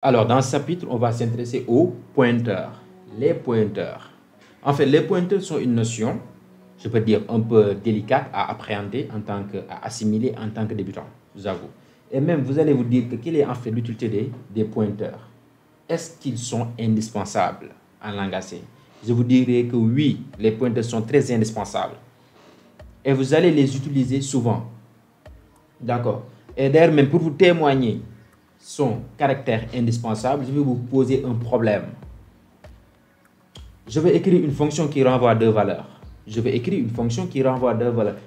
Alors, dans ce chapitre, on va s'intéresser aux pointeurs. Les pointeurs. En fait, les pointeurs sont une notion, je peux dire, un peu délicate à appréhender, à assimiler en tant que débutant, je vous avoue. Et même, vous allez vous dire que quelle est en fait l'utilité des pointeurs? Est-ce qu'ils sont indispensables en langage C? Je vous dirais que oui, les pointeurs sont très indispensables. Et vous allez les utiliser souvent. D'accord? Et d'ailleurs, même pour vous témoigner son caractère indispensable, je vais vous poser un problème. Je vais écrire une fonction qui renvoie deux valeurs.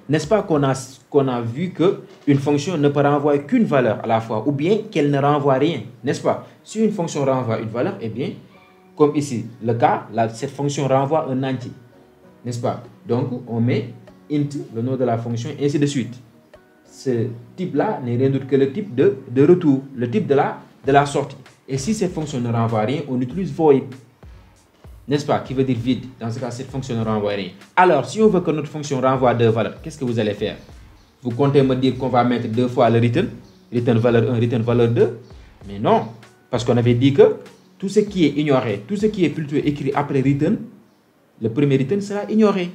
N'est-ce pas qu'on a vu qu'une fonction ne peut renvoyer qu'une valeur à la fois, ou bien qu'elle ne renvoie rien, n'est-ce pas? Si une fonction renvoie une valeur, eh bien, comme ici, le cas, cette fonction renvoie un entier, n'est-ce pas? Donc, on met int, le nom de la fonction, et ainsi de suite. Ce type-là n'est rien d'autre que le type de retour, le type de la sortie. Et si cette fonction ne renvoie rien, on utilise void, n'est-ce pas, qui veut dire vide. Dans ce cas, cette fonction ne renvoie rien. Alors, si on veut que notre fonction renvoie deux valeurs, qu'est-ce que vous allez faire? Vous comptez me dire qu'on va mettre deux fois le return valeur 1, return valeur 2? Mais non, parce qu'on avait dit que tout ce qui est ignoré, tout ce qui est plutôt écrit après return, le premier return sera ignoré.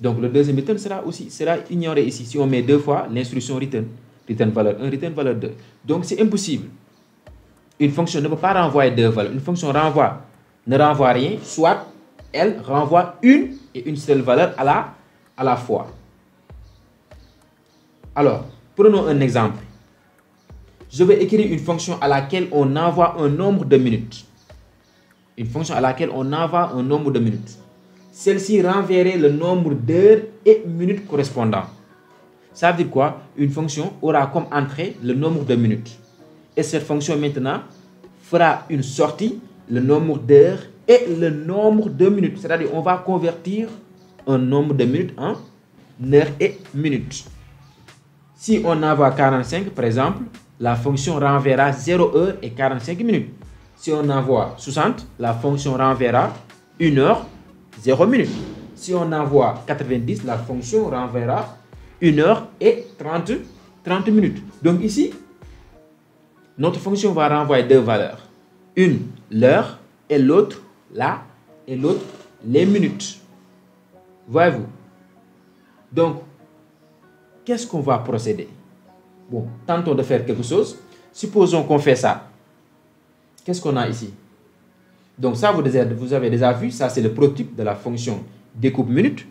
Donc, le deuxième return sera ignoré ici. Si on met deux fois l'instruction return valeur 1, return valeur 2. Donc, c'est impossible. Une fonction ne peut pas renvoyer deux valeurs. Une fonction ne renvoie rien, soit elle renvoie une et une seule valeur à la fois. Alors, prenons un exemple. Je vais écrire une fonction à laquelle on envoie un nombre de minutes. Celle-ci renverrait le nombre d'heures et minutes correspondants. Ça veut dire quoi? Une fonction aura comme entrée le nombre de minutes. Et cette fonction maintenant fera une sortie, le nombre d'heures et le nombre de minutes. C'est-à-dire on va convertir un nombre de minutes en heures et minutes. Si on envoie 45, par exemple, la fonction renverra 0 heure et 45 minutes. Si on envoie 60, la fonction renverra 1 heure, 0 minutes. Si on envoie 90, la fonction renverra 1 heure et 30 minutes. Donc ici, notre fonction va renvoyer deux valeurs. Une, l'heure, et l'autre, les minutes. Voyez-vous? Donc, qu'est-ce qu'on va procéder? Bon, tentons de faire quelque chose. Supposons qu'on fait ça. Qu'est-ce qu'on a ici? Donc ça, vous avez déjà vu, ça c'est le prototype de la fonction découpe minute.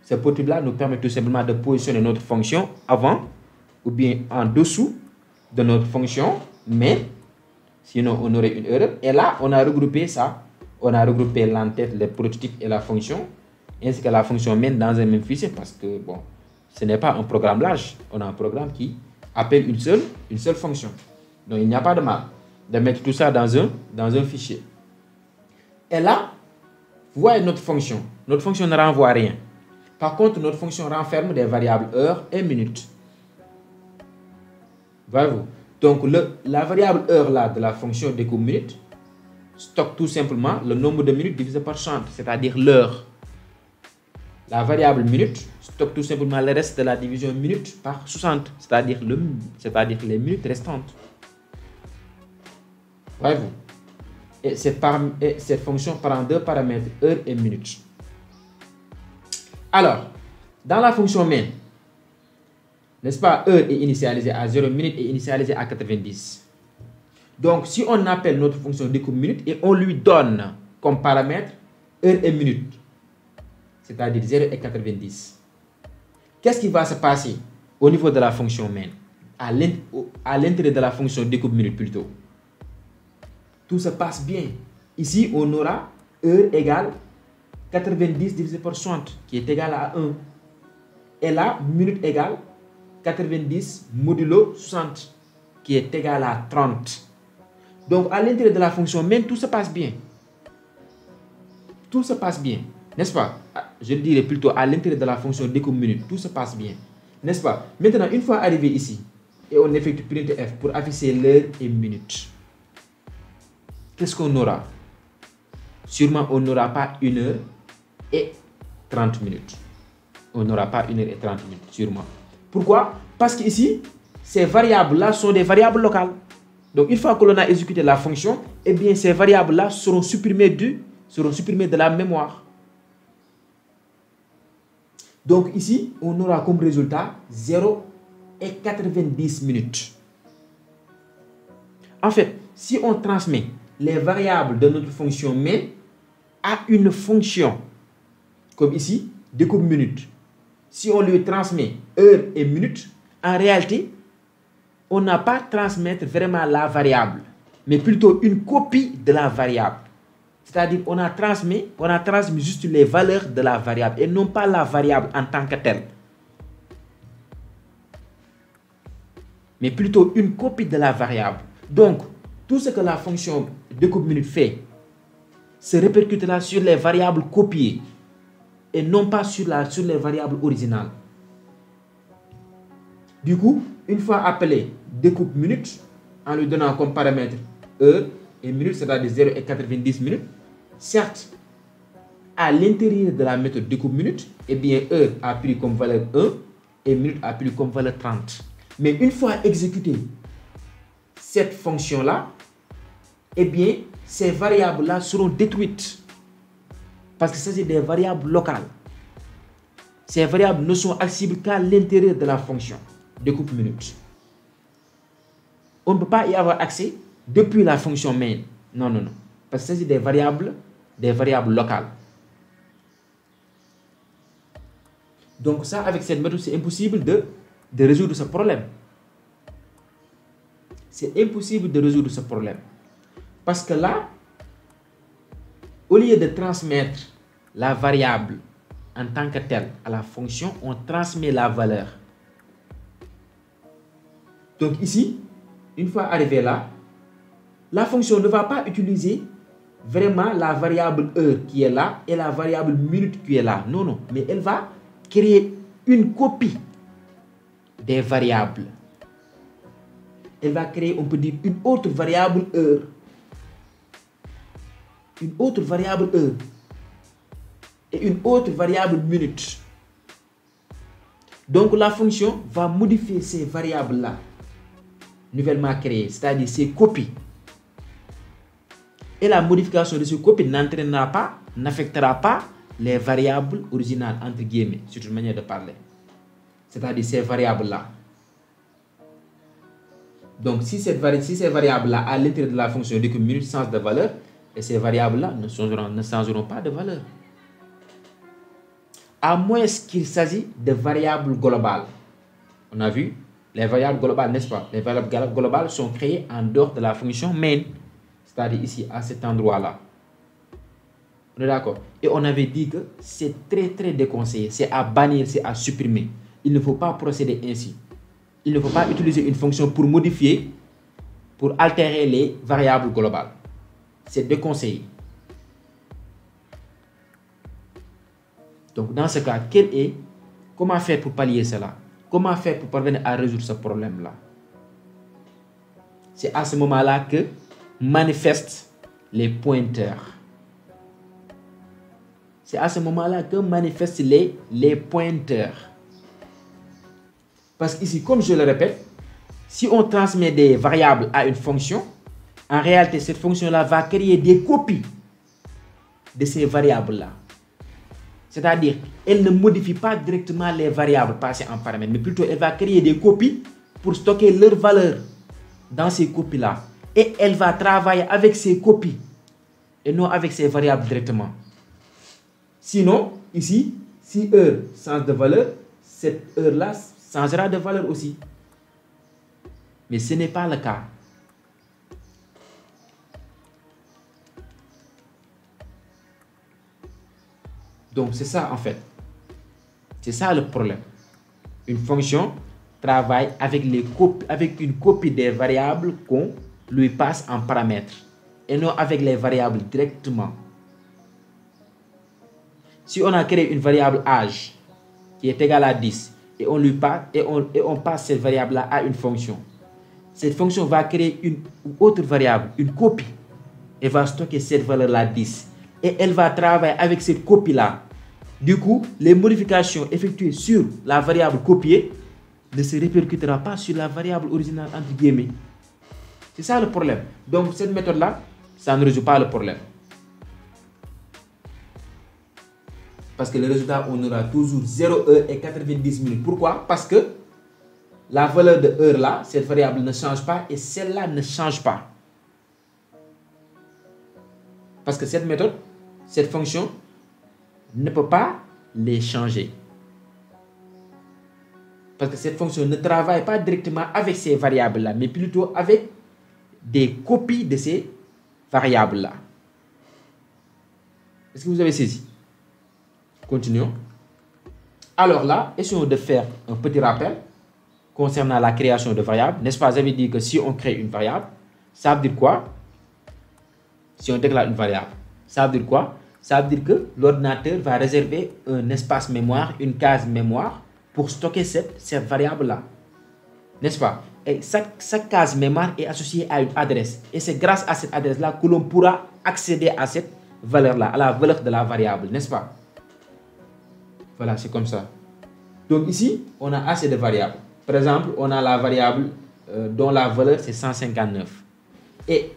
Ce prototype-là nous permet tout simplement de positionner notre fonction avant ou bien en dessous de notre fonction, mais sinon on aurait une erreur. Et là, on a regroupé ça. On a regroupé l'entête, le prototype et la fonction, ainsi que la fonction main dans un même fichier, parce que bon, ce n'est pas un programme large. On a un programme qui appelle une seule fonction. Donc il n'y a pas de mal de mettre tout ça dans un fichier. Et là, vous voyez notre fonction. Notre fonction ne renvoie rien. Par contre, notre fonction renferme des variables heure et minute. Voyez-vous? Donc, la variable heure là de la fonction découpe minute stocke tout simplement le nombre de minutes divisé par 60, c'est-à-dire l'heure. La variable minute stocke tout simplement le reste de la division minute par 60, c'est-à-dire les minutes restantes. Voyez-vous? Et cette fonction prend deux paramètres, heure et minute. Alors, dans la fonction main, n'est-ce pas, heure est initialisée à 0, minute est initialisée à 90. Donc, si on appelle notre fonction découpe minute et on lui donne comme paramètre heure et minute, c'est-à-dire 0 et 90, qu'est-ce qui va se passer au niveau de la fonction main, à l'intérieur de la fonction découpe minute plutôt? Tout se passe bien. Ici, on aura heure égale 90 divisé par 60, qui est égal à 1. Et là, minute égale 90 modulo 60, qui est égal à 30. Donc, à l'intérieur de la fonction main, tout se passe bien. Tout se passe bien, n'est-ce pas? Je dirais plutôt à l'intérieur de la fonction découpe minute, tout se passe bien, n'est-ce pas? Maintenant, une fois arrivé ici, et on effectue printf pour afficher l'heure et minute, qu'est-ce qu'on aura? Sûrement, on n'aura pas 1 heure et 30 minutes. On n'aura pas 1 heure et 30 minutes, sûrement. Pourquoi? Parce qu'ici, ces variables-là sont des variables locales. Donc, une fois que l'on a exécuté la fonction, eh bien, ces variables-là seront supprimées de la mémoire. Donc, ici, on aura comme résultat 0 et 90 minutes. En fait, si on transmet les variables de notre fonction main à une fonction, comme ici, découpe minute, si on lui transmet heure et minute, en réalité, on n'a pas à transmettre vraiment la variable, mais plutôt une copie de la variable. C'est-à-dire on a transmis juste les valeurs de la variable et non pas la variable en tant que telle. Mais plutôt une copie de la variable. Donc, tout ce que la fonction découpe minute fait se répercutera sur les variables copiées et non pas sur les variables originales. Du coup, une fois appelé découpe minute, en lui donnant comme paramètre heure et minute, c'est-à-dire 0 et 90 minutes, certes, à l'intérieur de la méthode découpe minute, eh bien, heure a pris comme valeur 1 et minute a pris comme valeur 30. Mais une fois exécutée cette fonction-là, eh bien, ces variables-là seront détruites parce que c'est des variables locales. Ces variables ne sont accessibles qu'à l'intérieur de la fonction découpe minute. On ne peut pas y avoir accès depuis la fonction main. Non, non, non. Parce que c'est des variables locales. Donc ça, avec cette méthode, c'est impossible de résoudre ce problème. C'est impossible de résoudre ce problème. Parce que là, au lieu de transmettre la variable en tant que telle à la fonction, on transmet la valeur. Donc ici, une fois arrivé là, la fonction ne va pas utiliser vraiment la variable heure qui est là et la variable minute qui est là. Non, non. Mais elle va créer une copie des variables. Elle va créer, on peut dire, une autre variable heure. Une autre variable heure. Et une autre variable minute. Donc la fonction va modifier ces variables-là, nouvellement créées, c'est-à-dire ces copies. Et la modification de ces copies n'affectera pas les variables originales, entre guillemets, c'est une manière de parler. C'est-à-dire ces variables-là. Donc, si ces variables-là, à l'intérieur de la fonction découpe minute, changent de valeur, et ces variables-là ne changeront pas de valeur. À moins qu'il s'agisse de variables globales. On a vu les variables globales, n'est-ce pas? Les variables globales sont créées en dehors de la fonction main, c'est-à-dire ici, à cet endroit-là. On est d'accord? Et on avait dit que c'est très déconseillé. C'est à bannir, c'est à supprimer. Il ne faut pas procéder ainsi. Il ne faut pas utiliser une fonction pour modifier, pour altérer les variables globales. C'est déconseillé. Donc, dans ce cas, comment faire pour pallier cela? Comment faire pour parvenir à résoudre ce problème-là? C'est à ce moment-là que manifestent les pointeurs. C'est à ce moment-là que manifestent les pointeurs. Parce qu'ici, comme je le répète, si on transmet des variables à une fonction, en réalité, cette fonction-là va créer des copies de ces variables-là. C'est-à-dire, elle ne modifie pas directement les variables passées en paramètres, mais plutôt elle va créer des copies pour stocker leurs valeurs dans ces copies-là. Et elle va travailler avec ces copies et non avec ces variables directement. Sinon, ici, si heure change de valeur, cette heure-là changera de valeur aussi. Mais ce n'est pas le cas. Donc, c'est ça en fait. C'est ça le problème. Une fonction travaille avec une copie des variables qu'on lui passe en paramètres et non avec les variables directement. Si on a créé une variable âge qui est égale à 10 et on passe cette variable-là à une fonction, cette fonction va créer une autre variable, une copie, et va stocker cette valeur-là 10. Et elle va travailler avec cette copie-là. Du coup, les modifications effectuées sur la variable copiée ne se répercutera pas sur la variable originale, entre guillemets. C'est ça le problème. Donc, cette méthode-là, ça ne résout pas le problème. Parce que le résultat, on aura toujours 0 heure et 90 minutes. Pourquoi? Parce que la valeur de heure là, cette variable ne change pas et celle-là ne change pas. Parce que cette méthode, cette fonction ne peut pas les changer. Parce que cette fonction ne travaille pas directement avec ces variables-là, mais plutôt avec des copies de ces variables-là. Est-ce que vous avez saisi? Continuons. Alors là, essayons de faire un petit rappel concernant la création de variables. N'est-ce pas? J'avais dit que si on crée une variable, ça veut dire quoi? Si on déclare une variable, ça veut dire quoi? Ça veut dire que l'ordinateur va réserver un espace mémoire, une case mémoire pour stocker cette variable-là. N'est-ce pas? Et chaque case mémoire est associée à une adresse. Et c'est grâce à cette adresse-là que l'on pourra accéder à cette valeur-là, à la valeur de la variable. N'est-ce pas? Voilà, c'est comme ça. Donc ici, on a assez de variables. Par exemple, on a la variable dont la valeur c'est 159. Et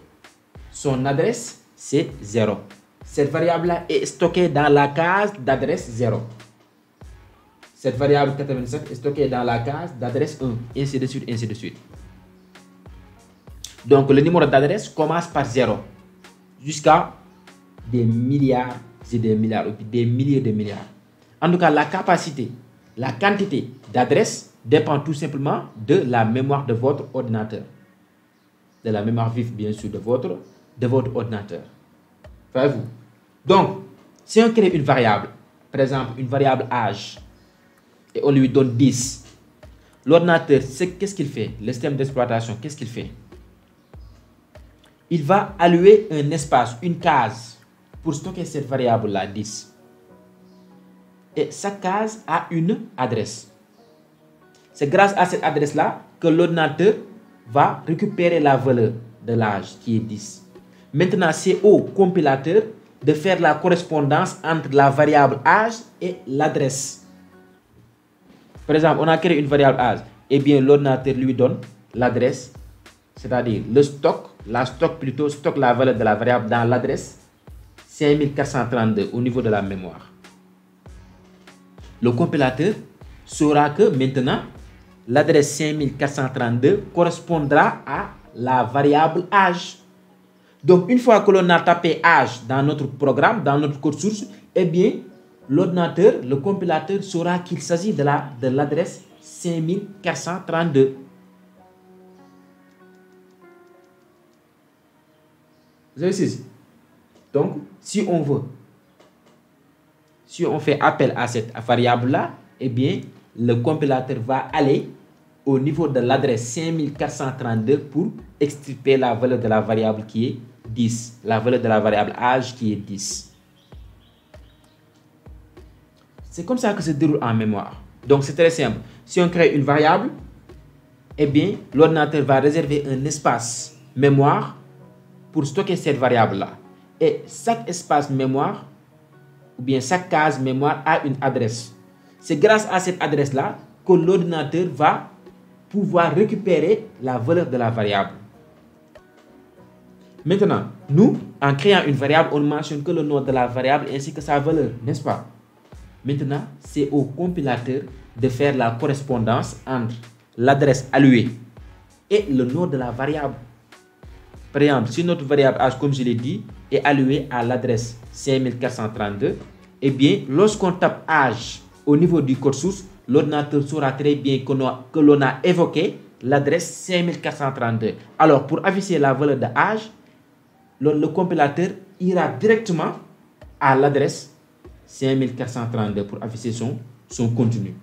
son adresse, c'est 0. Cette variable-là est stockée dans la case d'adresse 0. Cette variable 87 est stockée dans la case d'adresse 1. Et ainsi de suite, ainsi de suite. Donc, le numéro d'adresse commence par 0 jusqu'à des milliards et des milliards, ou des milliers de milliards. En tout cas, la capacité, la quantité d'adresses dépend tout simplement de la mémoire de votre ordinateur. De la mémoire vive, bien sûr, de votre ordinateur. Voyez-vous? Donc, si on crée une variable, par exemple, une variable âge, et on lui donne 10, l'ordinateur, qu'est-ce qu'il fait? Le système d'exploitation, qu'est-ce qu'il fait? Il va allouer un espace, une case, pour stocker cette variable-là, 10. Et chaque case a une adresse. C'est grâce à cette adresse-là que l'ordinateur va récupérer la valeur de l'âge qui est 10. Maintenant, c'est au compilateur de faire la correspondance entre la variable âge et l'adresse. Par exemple, on a créé une variable âge. Eh bien, l'ordinateur lui donne l'adresse, c'est-à-dire le stock, stocke la valeur de la variable dans l'adresse 5432 au niveau de la mémoire. Le compilateur saura que maintenant, l'adresse 5432 correspondra à la variable âge. Donc, une fois que l'on a tapé âge dans notre programme, dans notre code source, eh bien, l'ordinateur, le compilateur saura qu'il s'agit de l'adresse 5432. Vous avez saisi? Donc, si on fait appel à cette variable-là, eh bien, le compilateur va aller au niveau de l'adresse 5432 pour extirper la valeur de la variable qui est 10, la valeur de la variable âge qui est 10. C'est comme ça que se déroule en mémoire. Donc, c'est très simple. Si on crée une variable, eh bien, l'ordinateur va réserver un espace mémoire pour stocker cette variable-là. Et chaque espace mémoire, ou bien chaque case mémoire a une adresse. C'est grâce à cette adresse-là que l'ordinateur va pouvoir récupérer la valeur de la variable. Maintenant, nous, en créant une variable, on ne mentionne que le nom de la variable ainsi que sa valeur, n'est-ce pas? Maintenant, c'est au compilateur de faire la correspondance entre l'adresse allouée et le nom de la variable. Par exemple, si notre variable âge, comme je l'ai dit, est allouée à l'adresse 5432, eh bien, lorsqu'on tape âge au niveau du code source, l'ordinateur saura très bien que l'on a évoqué l'adresse 5432. Alors, pour afficher la valeur de âge, le compilateur ira directement à l'adresse 5432 pour afficher son contenu.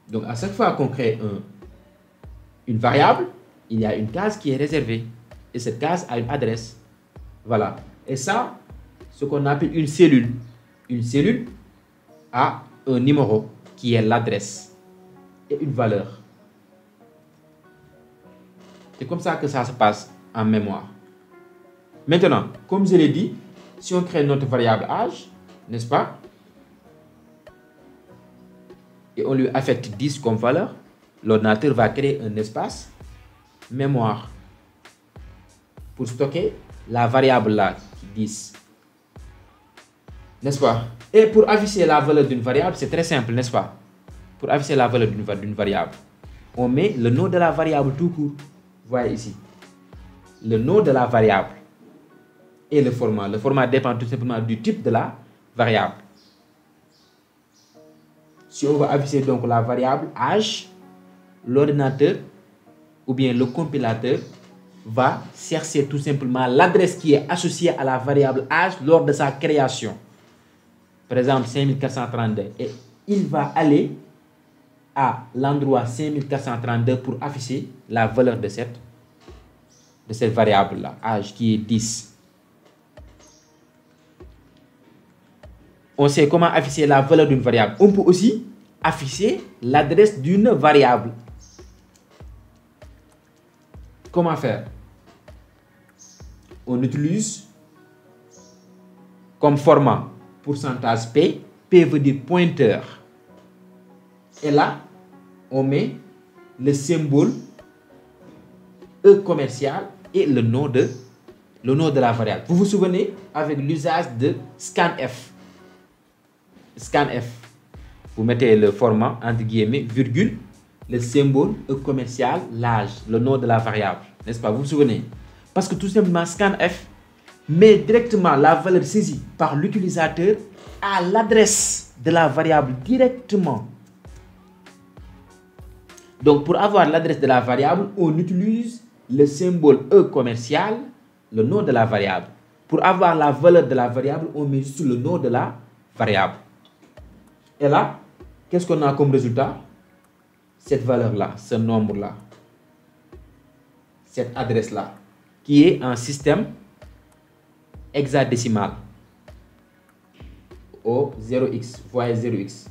Donc, à chaque fois qu'on crée une variable, il y a une case qui est réservée. Et cette case a une adresse. Voilà. Et ça, ce qu'on appelle une cellule. Une cellule a un numéro qui est l'adresse et une valeur. C'est comme ça que ça se passe en mémoire. Maintenant, comme je l'ai dit, si on crée notre variable âge, n'est-ce pas? Et on lui affecte 10 comme valeur, l'ordinateur va créer un espace mémoire pour stocker la variable là, 10. N'est-ce pas? Et pour afficher la valeur d'une variable, c'est très simple, n'est-ce pas? Pour afficher la valeur d'une variable, on met le nom de la variable tout court. Vous voyez ici. Le nom de la variable et le format. Le format dépend tout simplement du type de la variable. Si on va afficher donc la variable âge, l'ordinateur ou bien le compilateur va chercher tout simplement l'adresse qui est associée à la variable âge lors de sa création. Par exemple, 5432. Et il va aller à l'endroit 5432 pour afficher la valeur de cette variable-là, âge, qui est 10. On sait comment afficher la valeur d'une variable. On peut aussi afficher l'adresse d'une variable. Comment faire? On utilise comme format pourcentage P. P veut dire pointeur. Et là, on met le symbole E commercial et le nom de la variable. Vous vous souvenez avec l'usage de scanf. Scanf. Vous mettez le format entre guillemets, virgule, le symbole E commercial, l'âge, le nom de la variable. N'est-ce pas? Vous vous souvenez? Parce que tout simplement, scanf met directement la valeur saisie par l'utilisateur à l'adresse de la variable directement. Donc, pour avoir l'adresse de la variable, on utilise le symbole E commercial, le nom de la variable. Pour avoir la valeur de la variable, on met juste le nom de la variable. Et là, qu'est-ce qu'on a comme résultat? Cette valeur-là, ce nombre-là, cette adresse-là, qui est un système hexadécimal. Au 0x, vous voyez 0x.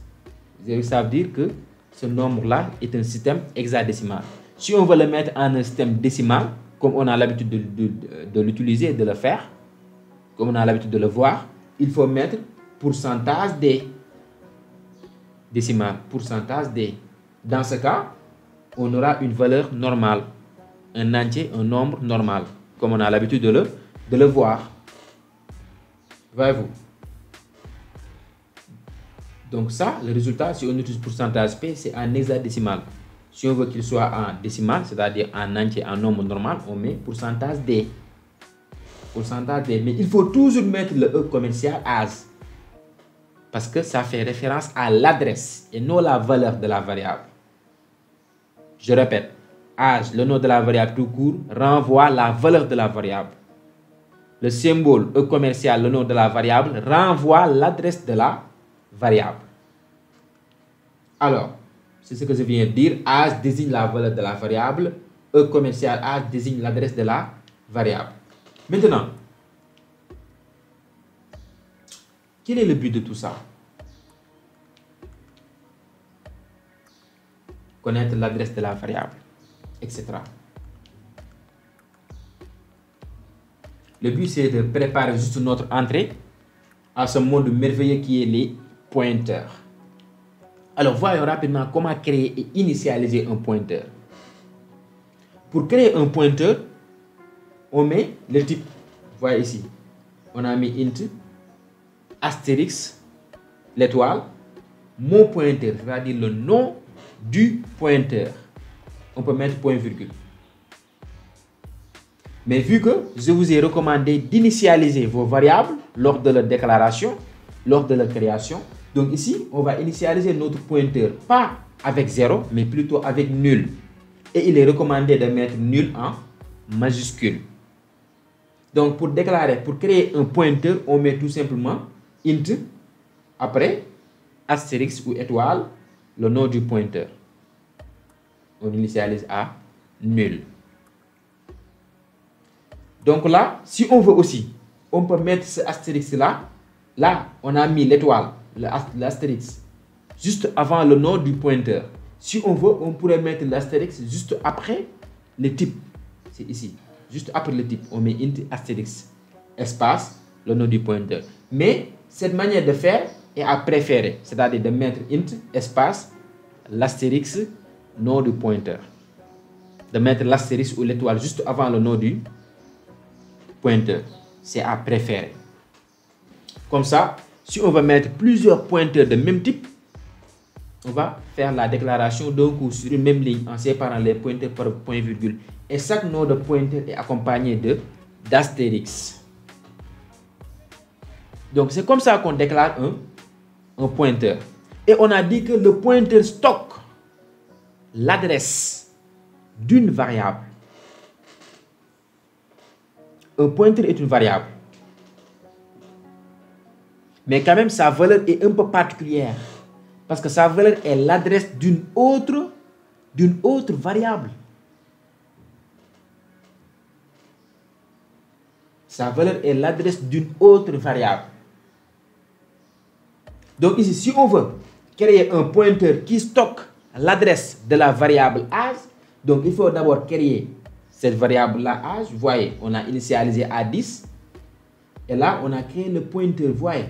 0x, ça veut dire que ce nombre-là est un système hexadécimal. Si on veut le mettre en un système décimal, comme on a l'habitude de l'utiliser et de le faire, comme on a l'habitude de le voir, il faut mettre pourcentage D. Décimal, pourcentage D. Dans ce cas, on aura une valeur normale. Un entier, un nombre normal. Comme on a l'habitude de le voir. Voyez-vous? Donc ça, le résultat, si on utilise pourcentage P, c'est en hexadécimal. Si on veut qu'il soit en décimal, c'est-à-dire en entier, en nombre normal, on met pourcentage D. Pourcentage D. Mais il faut toujours mettre le E commercial as. Parce que ça fait référence à l'adresse et non la valeur de la variable. Je répète, âge, le nom de la variable tout court, renvoie la valeur de la variable. Le symbole E commercial, le nom de la variable, renvoie l'adresse de la variable. Alors, c'est ce que je viens de dire. Âge désigne la valeur de la variable. E commercial âge désigne l'adresse de la variable. Maintenant, quel est le but de tout ça? Connaître l'adresse de la variable, etc. Le but, c'est de préparer juste notre entrée à ce monde merveilleux qui est les pointeurs. Alors, voyons rapidement comment créer et initialiser un pointeur. Pour créer un pointeur, on met le type. Vous voyez ici, on a mis int, astérix, l'étoile, mon pointeur, c'est-à-dire le nom du pointeur. On peut mettre point virgule. Mais vu que je vous ai recommandé d'initialiser vos variables lors de leur déclaration, lors de leur création, donc ici, on va initialiser notre pointeur, pas avec 0, mais plutôt avec nul. Et il est recommandé de mettre nul en majuscule. Donc pour déclarer, pour créer un pointeur, on met tout simplement int, après astérix ou étoile, le nom du pointeur. On initialise à nul. Donc là, si on veut aussi, on peut mettre ce astérix là. Là, on a mis l'étoile, l'astérix, juste avant le nom du pointeur. Si on veut, on pourrait mettre l'astérix juste après le type. C'est ici. Juste après le type, on met int astérix, espace, le nom du pointeur. Mais cette manière de faire est à préférer. C'est-à-dire de mettre int, espace, l'astérix, nom du pointeur. de mettre l'astérisque ou l'étoile juste avant le nom du pointeur. C'est à préférer. Comme ça, si on veut mettre plusieurs pointeurs de même type, on va faire la déclaration d'un coup sur une même ligne en séparant les pointeurs par point-virgule. Et chaque nom de pointeur est accompagné d'astérix. Donc, c'est comme ça qu'on déclare un pointeur. Et on a dit que le pointeur stocke l'adresse d'une variable. Un pointeur est une variable. Mais quand même, sa valeur est un peu particulière. Parce que sa valeur est l'adresse d'une autre variable. Sa valeur est l'adresse d'une autre variable. Donc ici, si on veut créer un pointeur qui stocke l'adresse de la variable âge, donc il faut d'abord créer cette variable-là âge. Vous voyez, on a initialisé à 10. Et là, on a créé le pointeur. Vous voyez,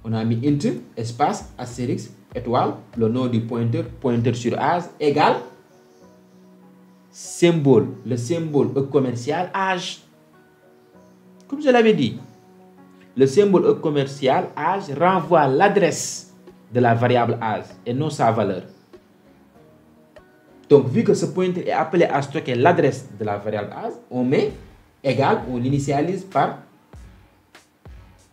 on a mis int, espace, astérix, étoile, le nom du pointeur, pointeur sur âge, égale symbole, le symbole commercial âge. Comme je l'avais dit, le symbole commercial âge renvoie à l'adresse de la variable âge et non sa valeur. Donc, vu que ce pointeur est appelé à stocker l'adresse de la variable âge, on met égal, on l'initialise par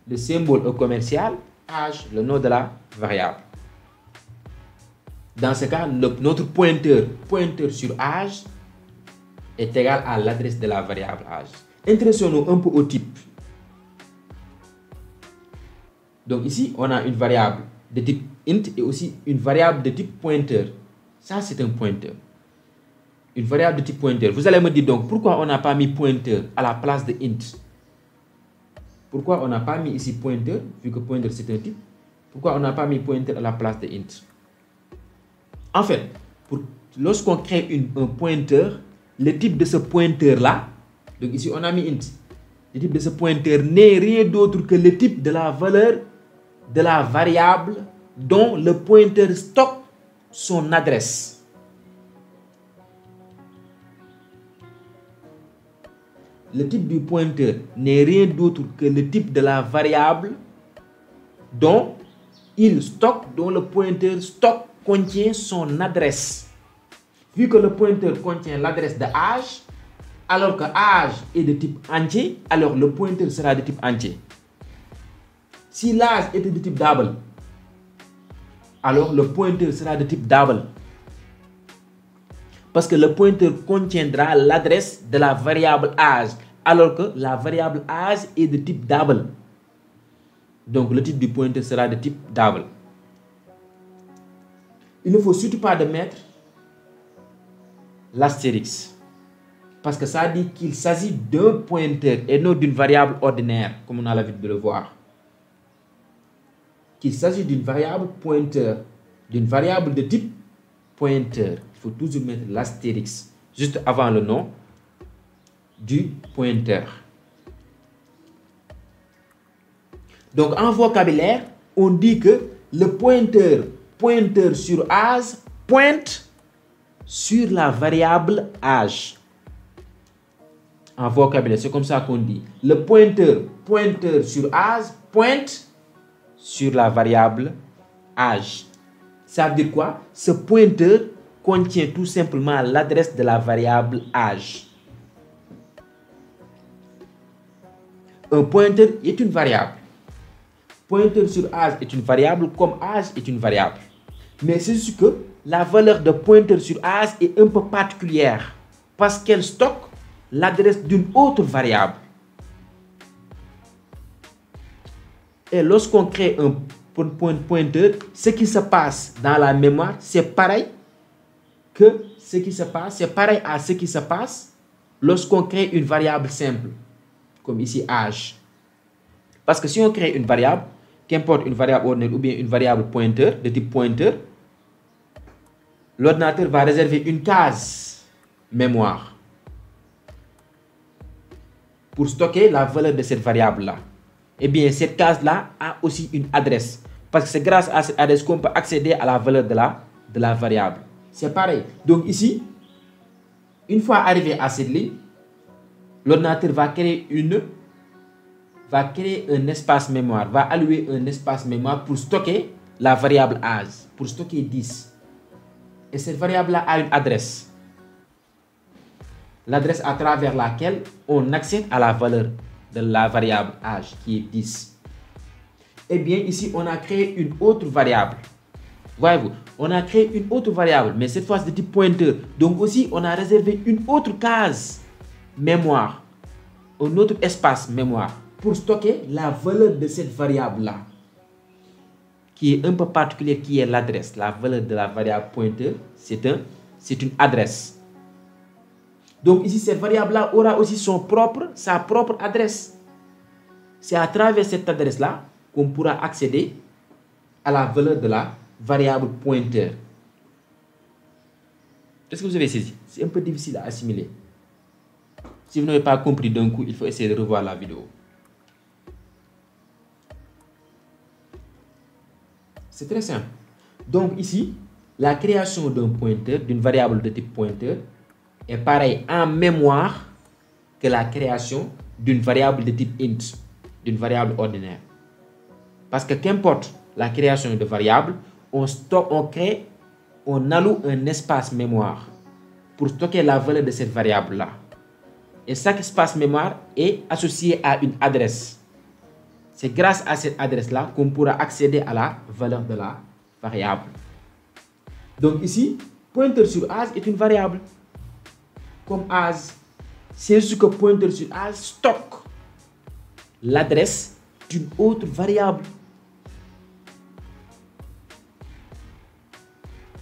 le symbole commercial âge, le nom de la variable. Dans ce cas, notre pointeur sur âge est égal à l'adresse de la variable âge. Intéressons-nous un peu au type. Donc ici, on a une variable de type int et aussi une variable de type pointeur. Ça, c'est un pointeur. Une variable de type pointeur. Vous allez me dire donc, pourquoi on n'a pas mis pointeur à la place de int? Pourquoi on n'a pas mis ici pointeur, vu que pointeur c'est un type? Pourquoi on n'a pas mis pointeur à la place de int? En fait, lorsqu'on crée un pointeur, le type de ce pointeur-là, donc ici on a mis int, le type de ce pointeur n'est rien d'autre que le type de la valeur de la variable dont le pointeur stocke son adresse. Le type du pointeur n'est rien d'autre que le type de la variable dont le pointeur contient son adresse. Vu que le pointeur contient l'adresse de âge, alors que âge est de type entier, alors le pointeur sera de type entier. Si l'âge était de type double, alors le pointeur sera de type double. Parce que le pointeur contiendra l'adresse de la variable âge, alors que la variable âge est de type double. Donc le type du pointeur sera de type double. Il ne faut surtout pas de mettre l'astérix, parce que ça dit qu'il s'agit d'un pointeur et non d'une variable ordinaire, comme on a l'habitude de le voir. Qu'il s'agit d'une variable pointeur, d'une variable de type pointeur. Il faut toujours mettre l'astérix juste avant le nom du pointeur. Donc en vocabulaire, on dit que le pointeur sur âge pointe sur la variable âge. En vocabulaire, c'est comme ça qu'on dit. Le pointeur sur âge pointe sur la variable âge. Ça veut dire quoi? Ce pointeur contient tout simplement l'adresse de la variable âge. Un pointeur est une variable. Pointeur sur âge est une variable comme âge est une variable. Mais c'est juste que la valeur de pointeur sur âge est un peu particulière parce qu'elle stocke l'adresse d'une autre variable. Et lorsqu'on crée un pointeur, ce qui se passe dans la mémoire, c'est pareil à ce qui se passe lorsqu'on crée une variable simple, comme ici âge. Parce que si on crée une variable, qu'importe une variable ordinaire ou bien une variable pointeur, de type pointeur, l'ordinateur va réserver une case mémoire pour stocker la valeur de cette variable-là. Eh bien, cette case-là a aussi une adresse. Parce que c'est grâce à cette adresse qu'on peut accéder à la valeur de la variable. C'est pareil. Donc ici, Une fois arrivé à cette ligne, l'ordinateur va créer un espace mémoire, va allouer un espace mémoire pour stocker la variable âge, pour stocker 10. Et cette variable-là a une adresse. L'adresse à travers laquelle on accède à la valeur de la variable âge qui est 10. Eh bien, ici, on a créé une autre variable. Voyez-vous, on a créé une autre variable, mais cette fois, c'est de type pointeur. Donc aussi, on a réservé une autre case mémoire, un autre espace mémoire pour stocker la valeur de cette variable-là, qui est un peu particulière, qui est l'adresse. La valeur de la variable pointeur, c'est une adresse. Donc ici, cette variable-là aura aussi sa propre adresse. C'est à travers cette adresse-là qu'on pourra accéder à la valeur de la variable pointeur. Est-ce que vous avez saisi? C'est un peu difficile à assimiler. Si vous n'avez pas compris d'un coup, il faut essayer de revoir la vidéo. C'est très simple. Donc ici, la création d'un pointeur, d'une variable de type pointeur, est pareil en mémoire que la création d'une variable de type int, d'une variable ordinaire. Parce que qu'importe la création de variables, on alloue un espace mémoire pour stocker la valeur de cette variable-là. Et chaque espace mémoire est associé à une adresse. C'est grâce à cette adresse-là qu'on pourra accéder à la valeur de la variable. Donc ici, pointeur sur âge est une variable. Comme âge, c'est ce que pointeur sur âge stocke l'adresse d'une autre variable.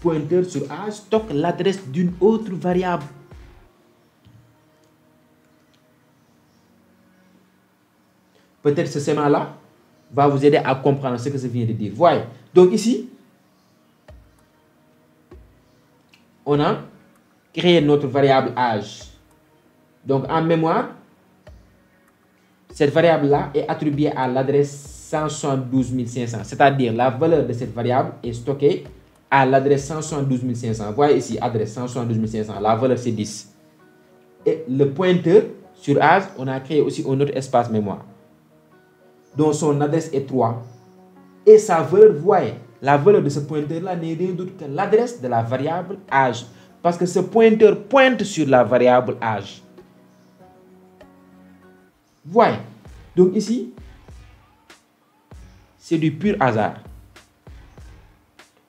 Pointeur sur âge stocke l'adresse d'une autre variable. Peut-être ce schéma-là va vous aider à comprendre ce que je viens de dire. Voyez. Donc ici, on a créé notre variable âge. Donc en mémoire, cette variable-là est attribuée à l'adresse 172 500. C'est-à-dire la valeur de cette variable est stockée à l'adresse 172 500. Voyez ici, adresse 172 500. La valeur c'est 10. Et le pointeur sur âge, on a créé aussi un autre espace mémoire, dont son adresse est 3. Et sa valeur, voyez, la valeur de ce pointeur-là n'est rien d'autre que l'adresse de la variable âge. Parce que ce pointeur pointe sur la variable âge. Voyez. Donc ici, c'est du pur hasard.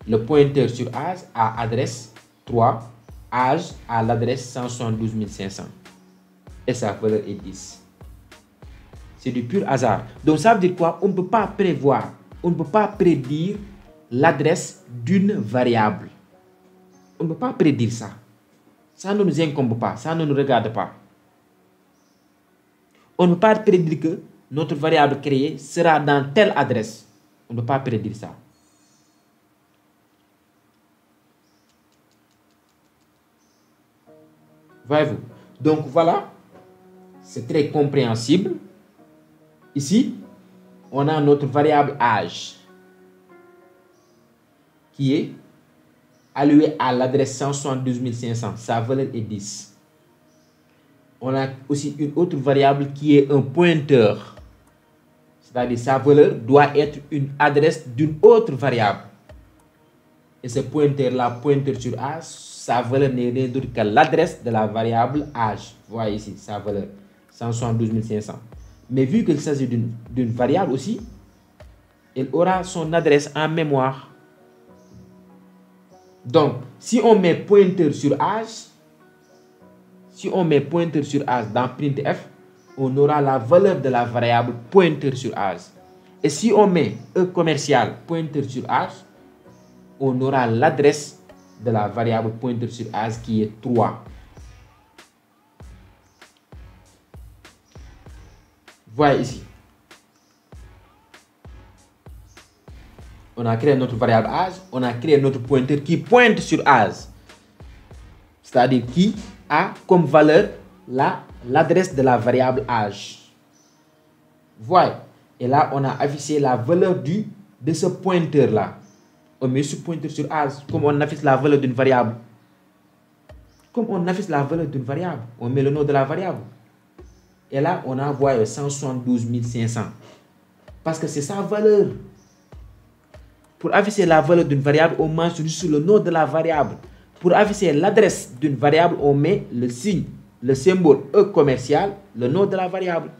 Le pointeur sur âge a adresse 3, âge à l'adresse 172 500. Et sa valeur est 10. C'est du pur hasard. Donc ça veut dire quoi? On ne peut pas prévoir, on ne peut pas prédire l'adresse d'une variable. On ne peut pas prédire ça. Ça ne nous incombe pas, ça ne nous regarde pas. On ne peut pas prédire que notre variable créée sera dans telle adresse. On ne peut pas prédire ça. Voyez-vous? Donc voilà, c'est très compréhensible. Ici, on a notre variable âge qui est allouée à l'adresse 172 500. Sa valeur est 10. On a aussi une autre variable qui est un pointeur. C'est-à-dire sa valeur doit être une adresse d'une autre variable. Et ce pointeur-là, pointeur sur âge, sa valeur n'est rien d'autre que l'adresse de la variable âge. Vous voyez ici, sa valeur, 172 500. Mais vu qu'il s'agit d'une variable aussi, elle aura son adresse en mémoire. Donc, si on met pointeur sur âge, dans printf, on aura la valeur de la variable pointeur sur âge. Et si on met E commercial pointeur sur âge, on aura l'adresse de la variable pointeur sur âge qui est 3. Voyez ici. On a créé notre variable âge, on a créé notre pointeur qui pointe sur âge. C'est-à-dire qui a comme valeur l'adresse de la variable âge. Voyez. Et là, on a affiché la valeur de ce pointeur-là. On met ce pointeur sur âge comme on affiche la valeur d'une variable. comme on affiche la valeur d'une variable, on met le nom de la variable. Et là, on envoie 172 500. Parce que c'est sa valeur. Pour afficher la valeur d'une variable, on mentionne juste le nom de la variable. Pour afficher l'adresse d'une variable, on met le signe, le symbole E commercial, le nom de la variable.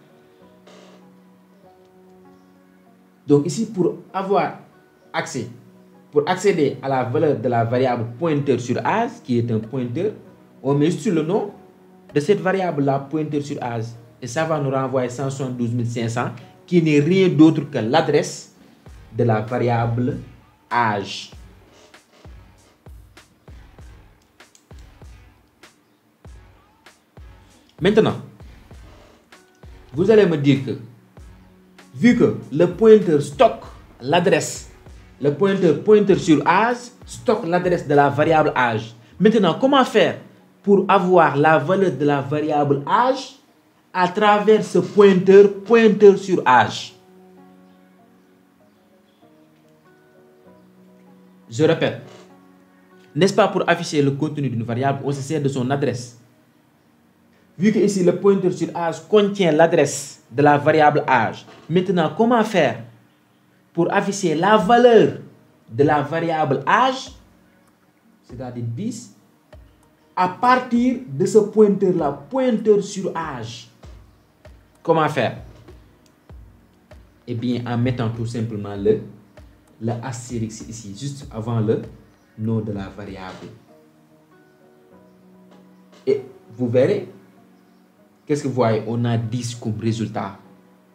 Donc ici, pour accéder à la valeur de la variable pointeur sur âge, qui est un pointeur, on met juste le nom de cette variable-là, pointeur sur âge. Et ça va nous renvoyer 172 500, qui n'est rien d'autre que l'adresse de la variable âge. Maintenant, vous allez me dire que, vu que le pointeur stocke l'adresse, le pointeur sur âge stocke l'adresse de la variable âge. Maintenant, comment faire pour avoir la valeur de la variable âge à travers ce pointeur sur âge? Je répète, n'est-ce pas, pour afficher le contenu d'une variable, on se sert de son adresse. Vu que ici le pointeur sur âge contient l'adresse de la variable âge, maintenant comment faire pour afficher la valeur de la variable âge, c'est-à-dire 10, à partir de ce pointeur-là, pointeur sur âge? Comment faire? Eh bien, en mettant tout simplement le astérisque ici, juste avant le nom de la variable. Et vous verrez, qu'est-ce que vous voyez? On a 10 comme résultat,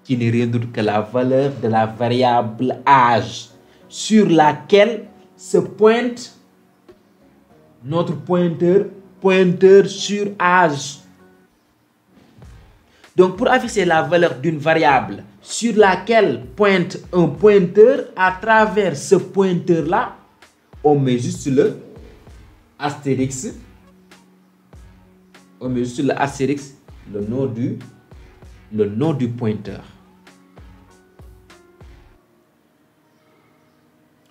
qui n'est rien d'autre que la valeur de la variable âge, sur laquelle se pointe notre pointeur sur âge. Donc, pour afficher la valeur d'une variable sur laquelle pointe un pointeur, à travers ce pointeur-là, on met juste le astérisque. On met juste le astérisque, le nom du pointeur.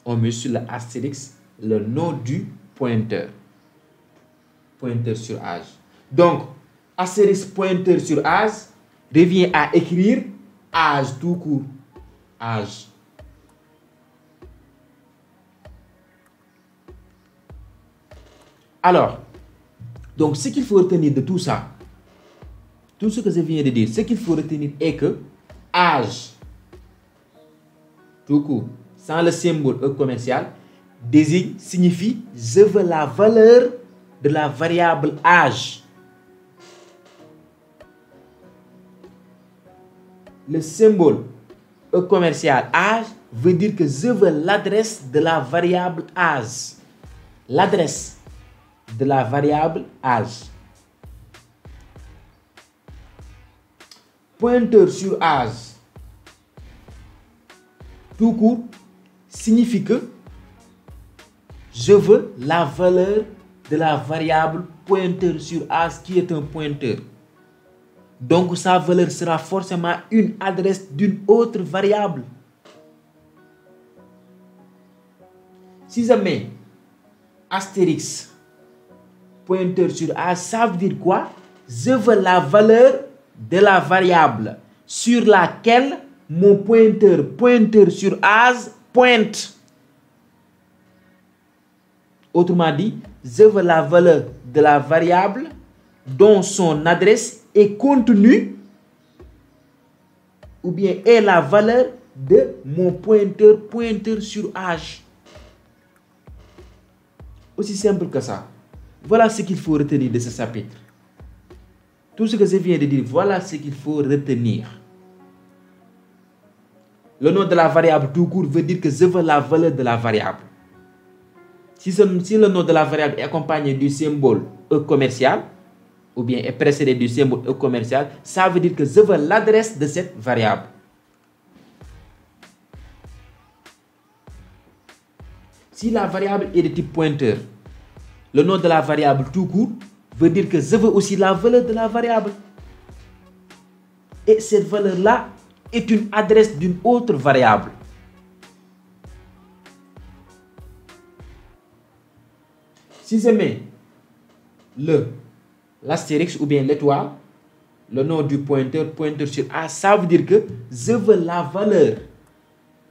On met sur le astérisque le nom du pointeur. Pointeur sur âge. Donc, astérisque pointeur sur âge revient à écrire âge tout court. Âge. Alors, donc ce qu'il faut retenir de tout ça, tout ce que je viens de dire, ce qu'il faut retenir est que âge, tout court, sans le symbole E commercial, signifie je veux la valeur de la variable âge. Le symbole E commercial âge veut dire que je veux l'adresse de la variable âge. L'adresse de la variable âge. Pointeur sur âge, tout court, signifie que je veux la valeur de la variable pointeur sur âge qui est un pointeur. Donc sa valeur sera forcément une adresse d'une autre variable. Si je mets astérisque pointeur sur âge, ça veut dire quoi? Je veux la valeur de la variable sur laquelle mon pointeur sur âge pointe. Autrement dit, je veux la valeur de la variable dont son adresse est contenue ou bien est la valeur de mon pointeur sur âge. Aussi simple que ça. Voilà ce qu'il faut retenir de ce chapitre. Tout ce que je viens de dire, voilà ce qu'il faut retenir. Le nom de la variable tout court veut dire que je veux la valeur de la variable. Si le nom de la variable est accompagné du symbole E commercial, ou bien est précédé du symbole E commercial, ça veut dire que je veux l'adresse de cette variable. Si la variable est de type pointeur, le nom de la variable tout court veut dire que je veux aussi la valeur de la variable. Et cette valeur-là est une adresse d'une autre variable. Si je mets l'astérix ou bien l'étoile, le nom du pointeur, pointeur sur A, ça veut dire que je veux la valeur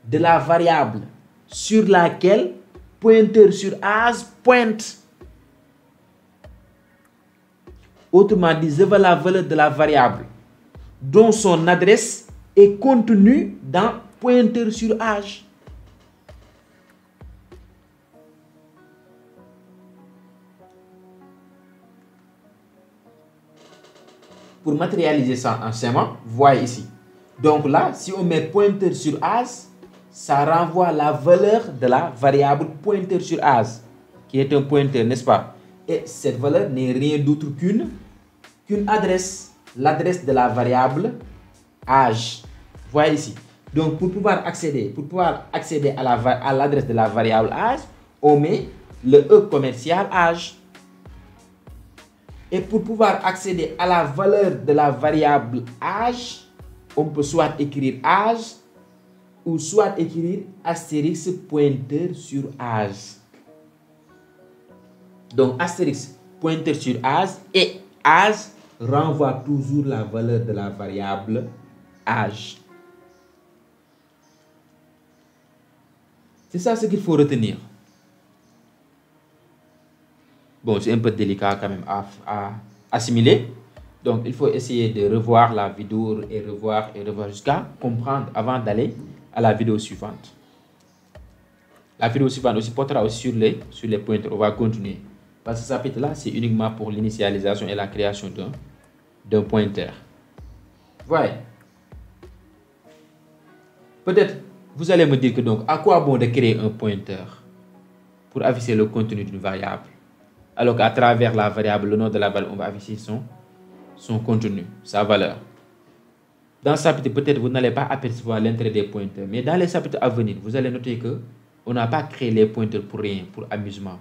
de la variable sur laquelle pointeur sur A pointe. Autrement dit, je veux la valeur de la variable dont son adresse est contenue dans pointeur sur âge. Pour matérialiser ça en schéma, voyez ici. Donc là, si on met pointeur sur âge, ça renvoie la valeur de la variable pointeur sur âge, qui est un pointeur, n'est-ce pas? Et cette valeur n'est rien d'autre qu'une adresse, l'adresse de la variable âge. Voyez ici. Donc pour pouvoir accéder à l'adresse de la variable âge, on met le E commercial âge. Et pour pouvoir accéder à la valeur de la variable âge, on peut soit écrire âge ou soit écrire astérix pointeur sur âge. Donc astérix pointeur sur âge et âge renvoie toujours la valeur de la variable âge. C'est ça ce qu'il faut retenir. Bon, c'est un peu délicat quand même à assimiler. Donc, il faut essayer de revoir la vidéo et revoir jusqu'à comprendre avant d'aller à la vidéo suivante. La vidéo suivante aussi portera aussi sur les pointeurs. On va continuer. Parce que ce chapitre-là, c'est uniquement pour l'initialisation et la création d'un pointeur. Voilà. Peut-être, vous allez me dire que donc, à quoi bon de créer un pointeur pour afficher le contenu d'une variable? Alors qu'à travers la variable, le nom de la variable, on va afficher son contenu, sa valeur. Dans ce chapitre, peut-être vous n'allez pas apercevoir l'intérêt des pointeurs, mais dans les chapitres à venir, vous allez noter que on n'a pas créé les pointeurs pour rien, pour amusement,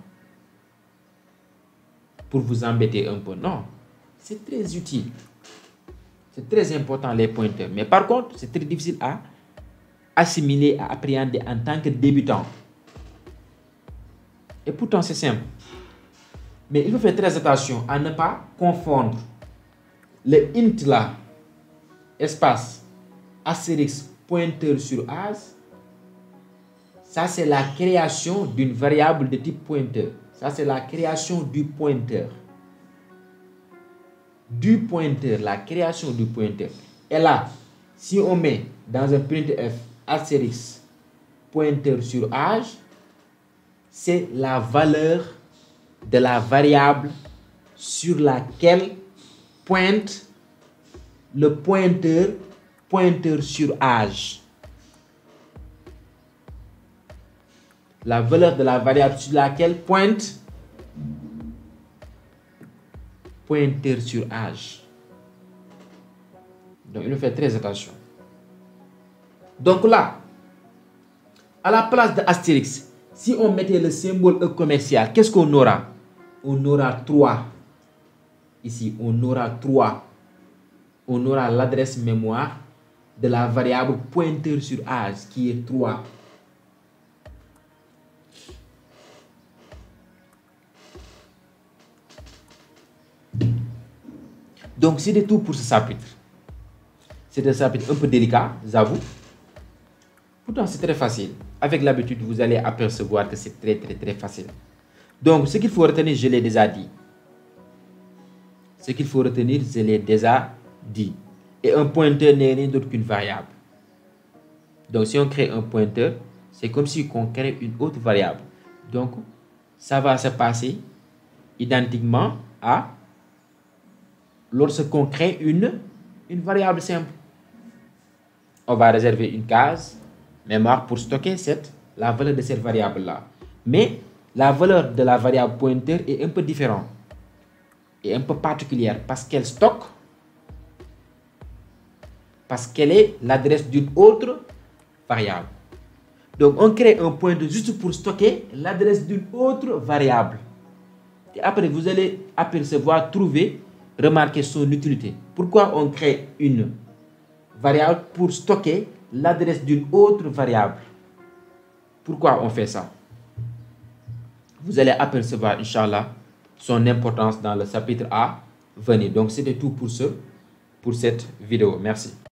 pour vous embêter un peu. Non, c'est très utile. C'est très important les pointeurs. Mais par contre, c'est très difficile à assimiler, à appréhender en tant que débutant. Et pourtant, c'est simple. Mais il faut faire très attention à ne pas confondre le int là, espace, astérix, pointeur sur âge. Ça, c'est la création d'une variable de type pointeur. Ça, c'est la création du pointeur. Du pointeur, la création du pointeur. Et là, si on met dans un printf astérix, pointeur sur âge, c'est la valeur de la variable sur laquelle pointe le pointeur sur âge. La valeur de la variable sur laquelle pointe pointeur sur âge. Donc, il faut faire très attention. Donc là, à la place de astérix, si on mettait le symbole E commercial, qu'est-ce qu'on aura? On aura 3. Ici, on aura 3. On aura l'adresse mémoire de la variable pointeur sur âge qui est 3. Donc, c'est tout pour ce chapitre. C'est un chapitre un peu délicat, j'avoue. Pourtant, c'est très facile. Avec l'habitude, vous allez apercevoir que c'est très facile. Donc, ce qu'il faut retenir, je l'ai déjà dit. Ce qu'il faut retenir, je l'ai déjà dit. Et un pointeur n'est rien d'autre qu'une variable. Donc, si on crée un pointeur, c'est comme si on crée une autre variable. Donc, ça va se passer identiquement à lorsqu'on crée une variable simple. On va réserver une case mémoire pour stocker la valeur de cette variable-là. Mais la valeur de la variable pointeur est un peu différente et un peu particulière parce qu'elle stocke, parce qu'elle est l'adresse d'une autre variable. Donc, on crée un pointeur juste pour stocker l'adresse d'une autre variable. Et après, vous allez apercevoir, remarquer son utilité. Pourquoi on crée une variable pour stocker l'adresse d'une autre variable? Pourquoi on fait ça? Vous allez apercevoir, Inch'Allah, son importance dans le chapitre à venir. Donc, c'était tout pour cette vidéo. Merci.